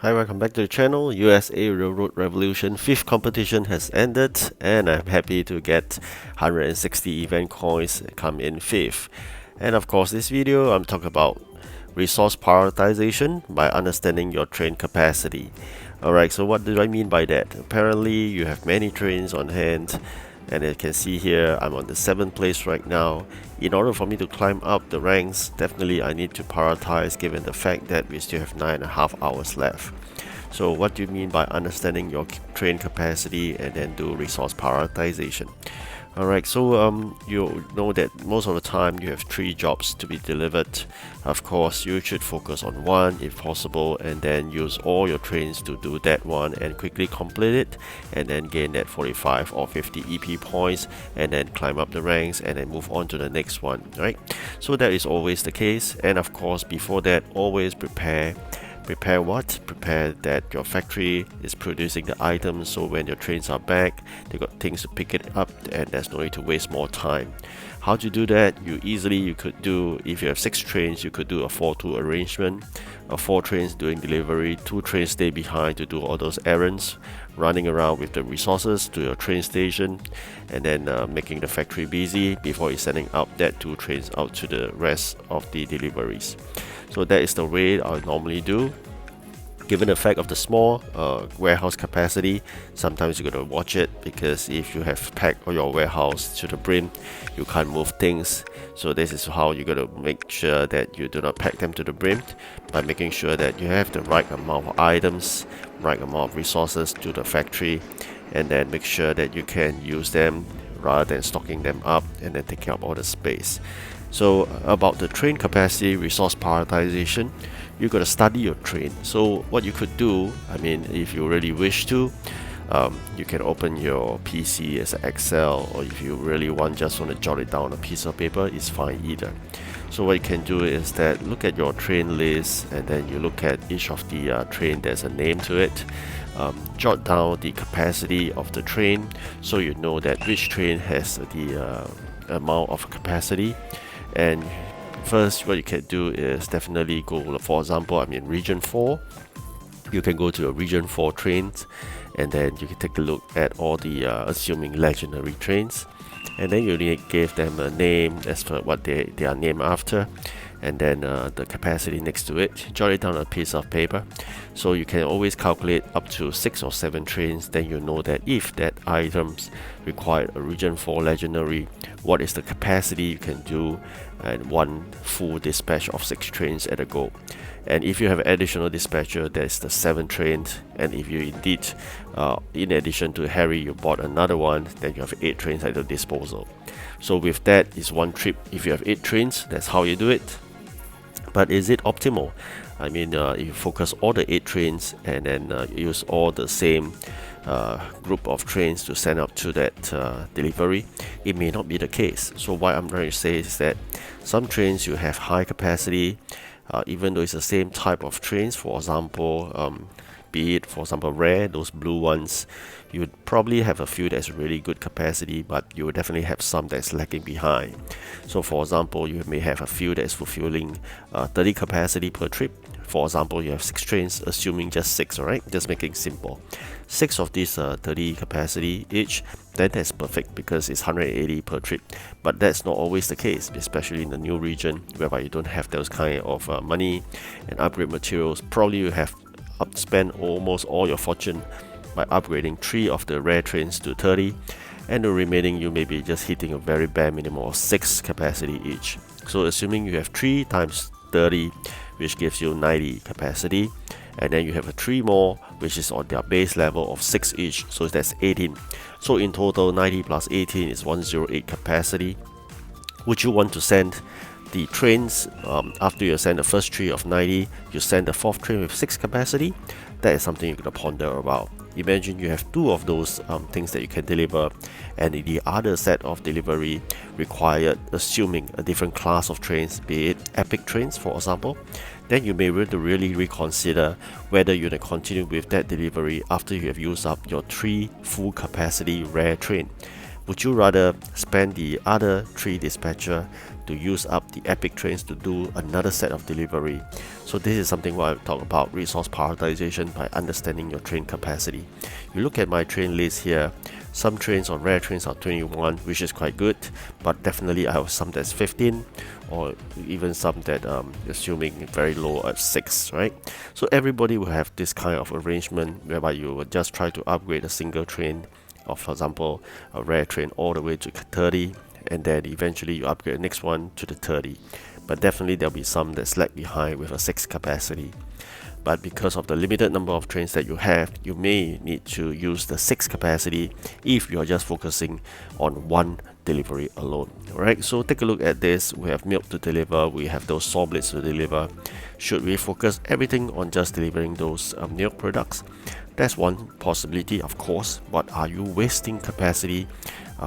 Hi, welcome back to the channel. USA Railroad Revolution 5th competition has ended, and I'm happy to get 160 event coins come in 5th. And of course, this video I'm talking about resource prioritization by understanding your train capacity. Alright, so what do I mean by that? Apparently you have many trains on hand, and you can see here I'm on the 7th place right now. In order for me to climb up the ranks, definitely I need to prioritize given the fact that we still have 9.5 hours left. So what do you mean by understanding your train capacity and then do resource prioritization? Alright, so you know that most of the time you have 3 jobs to be delivered. Of course, you should focus on one if possible, and then use all your trains to do that one and quickly complete it, and then gain that 45 or 50 EP points, and then climb up the ranks and then move on to the next one, right? So that is always the case, and of course before that, always prepare what? Prepare that your factory is producing the items, so when your trains are back, they got things to pick it up and there's no need to waste more time. How to do that? You could do, if you have 6 trains, you could do a 4-2 arrangement. 4 trains doing delivery, 2 trains stay behind to do all those errands, running around with the resources to your train station, and then making the factory busy before you're sending out that 2 trains out to the rest of the deliveries. So that is the way I normally do. Given the fact of the small warehouse capacity, sometimes you gotta watch it, because if you have packed your warehouse to the brim, you can't move things. So this is how you gotta make sure that you do not pack them to the brim, by making sure that you have the right amount of items, right amount of resources to the factory, and then make sure that you can use them rather than stocking them up and then taking up all the space. So about the train capacity resource prioritization, you got to study your train. So what you could do, I mean, if you really wish to, you can open your PC as an Excel, or if you really want to jot it down on a piece of paper, it's fine either. So what you can do is that look at your train list, and then you look at each of the train, there's a name to it. Jot down the capacity of the train, so you know that which train has the amount of capacity. And first, what you can do is definitely go, for example, I'm in region 4. You can go to a region 4 trains, and then you can take a look at all the assuming legendary trains, and then you give them a name as for what they are named after, and then the capacity next to it. Jot it down on a piece of paper, so you can always calculate up to 6 or 7 trains. Then you know that if that items require a region 4 legendary, what is the capacity you can do, and one full dispatch of 6 trains at a go. And if you have an additional dispatcher, there's the 7 trains, and if you indeed in addition to Harry you bought another one, then you have 8 trains at your disposal. So with that is one trip. If you have 8 trains, that's how you do it. But is it optimal? I mean, if you focus all the 8 trains and then use all the same group of trains to send out to that delivery, it may not be the case. So what I'm trying to say is that some trains you have high capacity, even though it's the same type of trains. For example, be it for example rare, those blue ones, you would probably have a few that's really good capacity, but you will definitely have some that's lagging behind. So for example, you may have a few that's fulfilling 30 capacity per trip. For example, you have 6 trains, assuming just 6, alright? Just making simple. 6 of these 30 capacity each, then that's perfect, because it's 180 per trip. But that's not always the case, especially in the new region, whereby you don't have those kind of money and upgrade materials. Probably you have spent almost all your fortune by upgrading 3 of the rare trains to 30, and the remaining you may be just hitting a very bare minimum of 6 capacity each. So assuming you have 3 times 30, which gives you 90 capacity, and then you have a 3 more which is on their base level of 6 each, so that's 18. So in total, 90 plus 18 is 108 capacity. Would you want to send the trains after you send the first 3 of 90, you send the 4th train with 6 capacity? That is something you're going to ponder about. Imagine you have 2 of those things that you can deliver, and the other set of delivery required assuming a different class of trains, be it epic trains for example. Then you may want to really reconsider whether you're going to continue with that delivery after you have used up your 3 full capacity rare train. Would you rather spend the other 3 dispatcher to use up the epic trains to do another set of delivery? So this is something what I talk about resource prioritization by understanding your train capacity. You look at my train list here. Some trains or rare trains are 21, which is quite good, but definitely I have some that's 15, or even some that assuming very low at 6, right? So everybody will have this kind of arrangement whereby you will just try to upgrade a single train, or for example a rare train all the way to 30, and then eventually you upgrade the next one to the 30. But definitely there'll be some that lag behind with a 6 capacity. But because of the limited number of trains that you have, you may need to use the 6 capacity if you are just focusing on one delivery alone. Alright, so take a look at this. We have milk to deliver, we have those saw blades to deliver. Should we focus everything on just delivering those milk products? That's one possibility, of course, but are you wasting capacity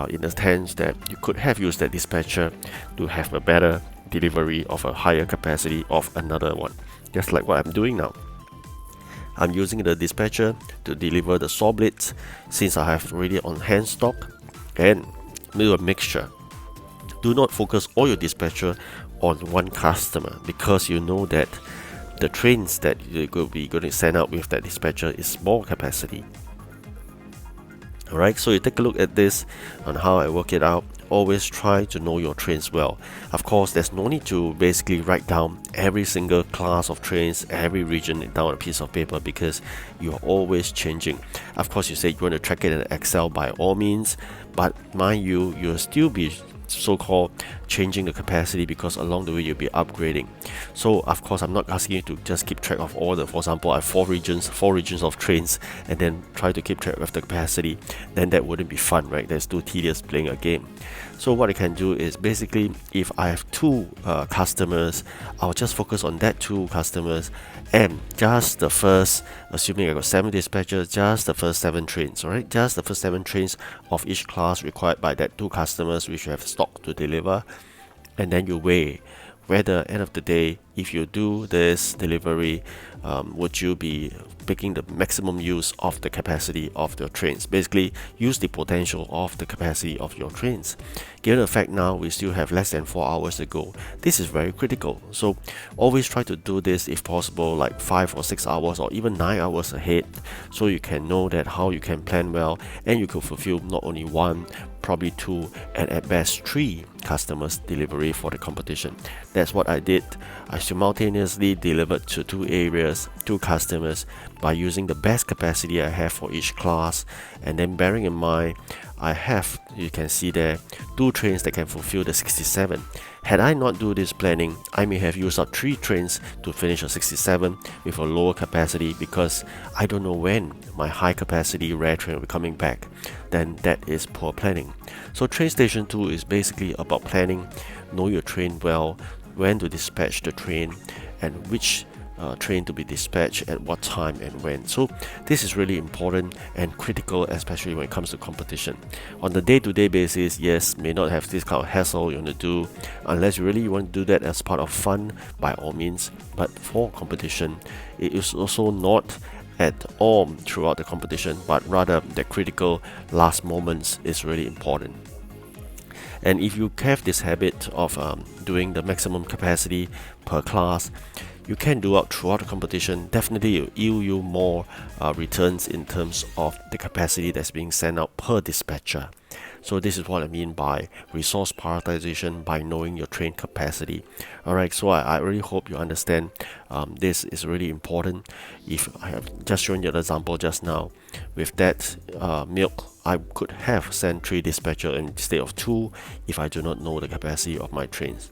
in the sense that you could have used that dispatcher to have a better delivery of a higher capacity of another one, just like what I'm doing now. I'm using the dispatcher to deliver the saw blades since I have already on hand stock, and do a mixture. Do not focus all your dispatcher on one customer, because you know that the trains that you're going to send out with that dispatcher is small capacity. Alright, so you take a look at this on how I work it out. Always try to know your trains well. Of course, there's no need to basically write down every single class of trains, every region down on a piece of paper, because you are always changing. Of course, you say you want to track it in Excel by all means, but mind you, you'll still be so-called changing the capacity, because along the way you'll be upgrading. So of course I'm not asking you to just keep track of all the, for example I have four regions of trains, and then try to keep track of the capacity. Then that wouldn't be fun, right? That's too tedious playing a game. So what I can do is basically, if I have 2 customers, I'll just focus on that 2 customers, and just the first, assuming I got 7 dispatchers, just the first 7 trains, alright? Just the first 7 trains of each class required by that 2 customers which you have stock to deliver. And then you weigh whether end of the day, if you do this delivery, would you be making the maximum use of the capacity of your trains? Basically, use the potential of the capacity of your trains. Given the fact now we still have less than 4 hours to go, this is very critical. So always try to do this if possible, like 5 or 6 hours or even 9 hours ahead, so you can know that how you can plan well, and you can fulfill not only 1, probably 2, and at best 3 customers delivery for the competition. That's what I did. I simultaneously delivered to 2 areas, 2 customers, by using the best capacity I have for each class. And then bearing in mind, I have, you can see there, 2 trains that can fulfill the 67. Had I not do this planning, I may have used up 3 trains to finish a 67 with a lower capacity, because I don't know when my high capacity rare train will be coming back. Then that is poor planning. So train station 2 is basically about planning. Know your train well, when to dispatch the train, and which train to be dispatched at what time and when. So this is really important and critical, especially when it comes to competition. On the day-to-day basis, yes, may not have this kind of hassle you want to do, unless you really want to do that as part of fun, by all means. But for competition, it is also not at all throughout the competition, but rather the critical last moments is really important. And if you have this habit of doing the maximum capacity per class, you can do out throughout the competition. Definitely it will yield you more returns in terms of the capacity that's being sent out per dispatcher. So this is what I mean by resource prioritization, by knowing your train capacity. Alright, so I really hope you understand this is really important. If I have just shown you an example just now, with that milk, I could have sent 3 dispatcher instead of 2 if I do not know the capacity of my trains.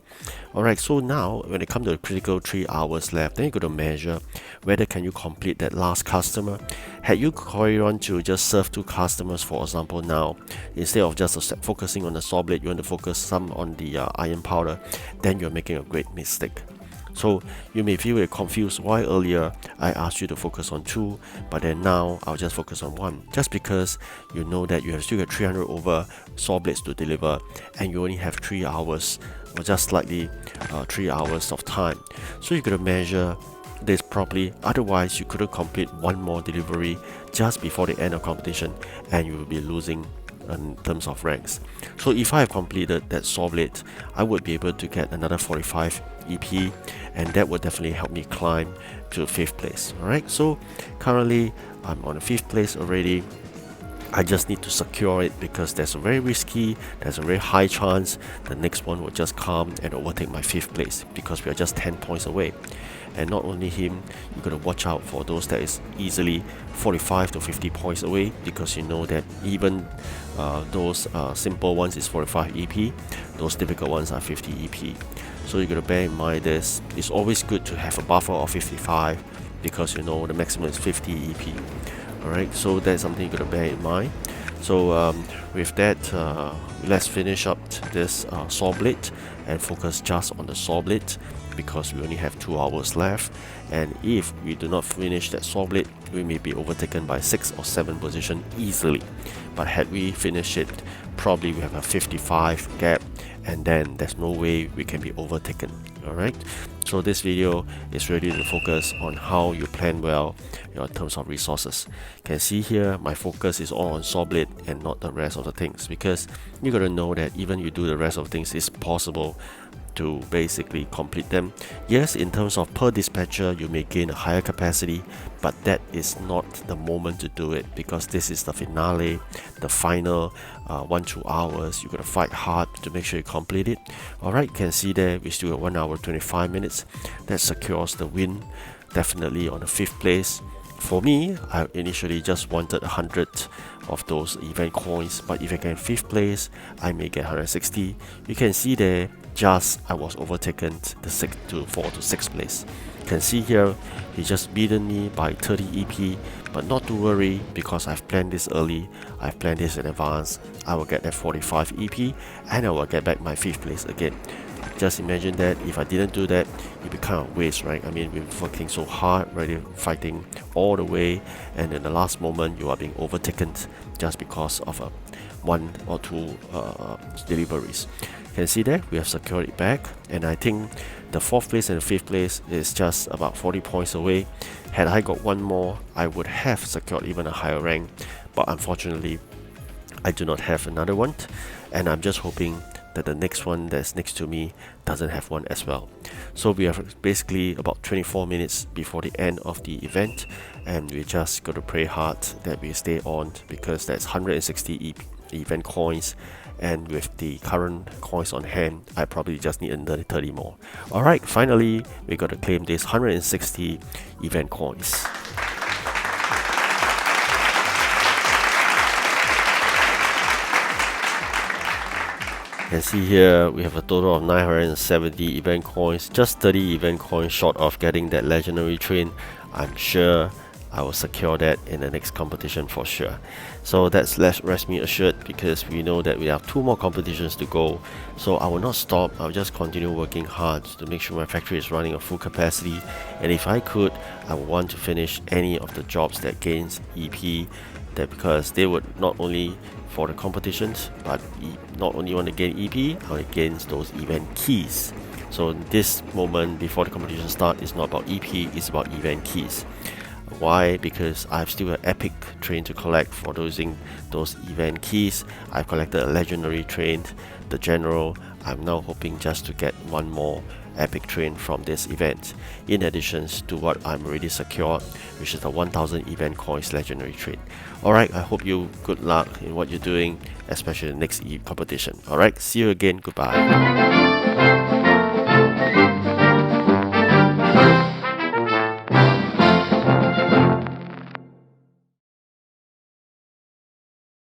Alright, so now when it comes to the critical 3 hours left, then you got to measure whether can you complete that last customer. Had you carried on to just serve 2 customers, for example, now, instead of just focusing on the saw blade, you want to focus some on the iron powder, then you're making a great mistake. So you may feel confused why earlier I asked you to focus on 2, but then now I'll just focus on 1, just because you know that you have still got 300 over saw blades to deliver, and you only have 3 hours, or just slightly 3 hours of time. So you got to measure this properly, otherwise you couldn't complete 1 more delivery just before the end of competition, and you will be losing in terms of ranks. So if I have completed that saw blade, I would be able to get another 45 EP, and that would definitely help me climb to 5th place. Alright, so currently I'm on the 5th place already. I just need to secure it because there's a very high chance the next one will just come and overtake my 5th place, because we are just 10 points away. And not only him, you gotta watch out for those that is easily 45 to 50 points away, because you know that even those simple ones is 45 EP, those difficult ones are 50 EP. So you gotta bear in mind this. It's always good to have a buffer of 55, because you know the maximum is 50 EP. Alright, so that's something you gotta bear in mind. So with that, let's finish up this saw blade and focus just on the saw blade, because we only have 2 hours left. And if we do not finish that saw blade, we may be overtaken by 6 or 7 position easily. But had we finished it, probably we have a 55 gap, and then there's no way we can be overtaken. Alright, so this video is really to focus on how you plan well, in terms of resources. You can see here my focus is all on saw blade and not the rest of the things, because you gotta know that even you do the rest of things, it's possible to basically complete them. Yes, in terms of per dispatcher, you may gain a higher capacity, but that is not the moment to do it, because this is the finale, the final 1-2 hours. You gotta fight hard to make sure you complete it. Alright, you can see there we still have 1 hour 25 minutes. That secures the win, definitely on the 5th place. For me, I initially just wanted 100 of those event coins, but if I get 5th place, I may get 160. You can see there, just I was overtaken the 4th to 6th place. You can see here, he just beaten me by 30 EP, but not to worry, because I've planned this early, I've planned this in advance. I will get that 45 EP, and I will get back my 5th place again. Just imagine that if I didn't do that, it'd be kind of waste, right? I mean, we're working so hard, really fighting all the way, and in the last moment, you are being overtaken just because of 1 or 2 deliveries. You can see that we have secured it back, and I think the 4th place and the 5th place is just about 40 points away. Had I got one more, I would have secured even a higher rank, but unfortunately, I do not have another one, and I'm just hoping that the next one that's next to me doesn't have one as well. So we have basically about 24 minutes before the end of the event, and we just got to pray hard that we stay on, because that's 160 event coins, and with the current coins on hand, I probably just need another 30 more. Alright, finally we got to claim this 160 event coins. You can see here we have a total of 970 event coins, just 30 event coins short of getting that legendary train. I'm sure I will secure that in the next competition for sure. So that's less rest me assured, because we know that we have 2 more competitions to go. So I will not stop, I'll just continue working hard to make sure my factory is running at full capacity. And if I could, I would want to finish any of the jobs that gains EP, that because they would not only for the competitions, but not only want to gain EP, I want to gain those event keys. So this moment before the competition start is not about EP, it's about event keys. Why? Because I've still an epic train to collect for those event keys. I've collected a legendary train, the general. I'm now hoping just to get one more epic train from this event, in addition to what I'm already secured, which is the 1000 event coins legendary train. Alright, I hope you good luck in what you're doing, especially the next competition. Alright, see you again, goodbye.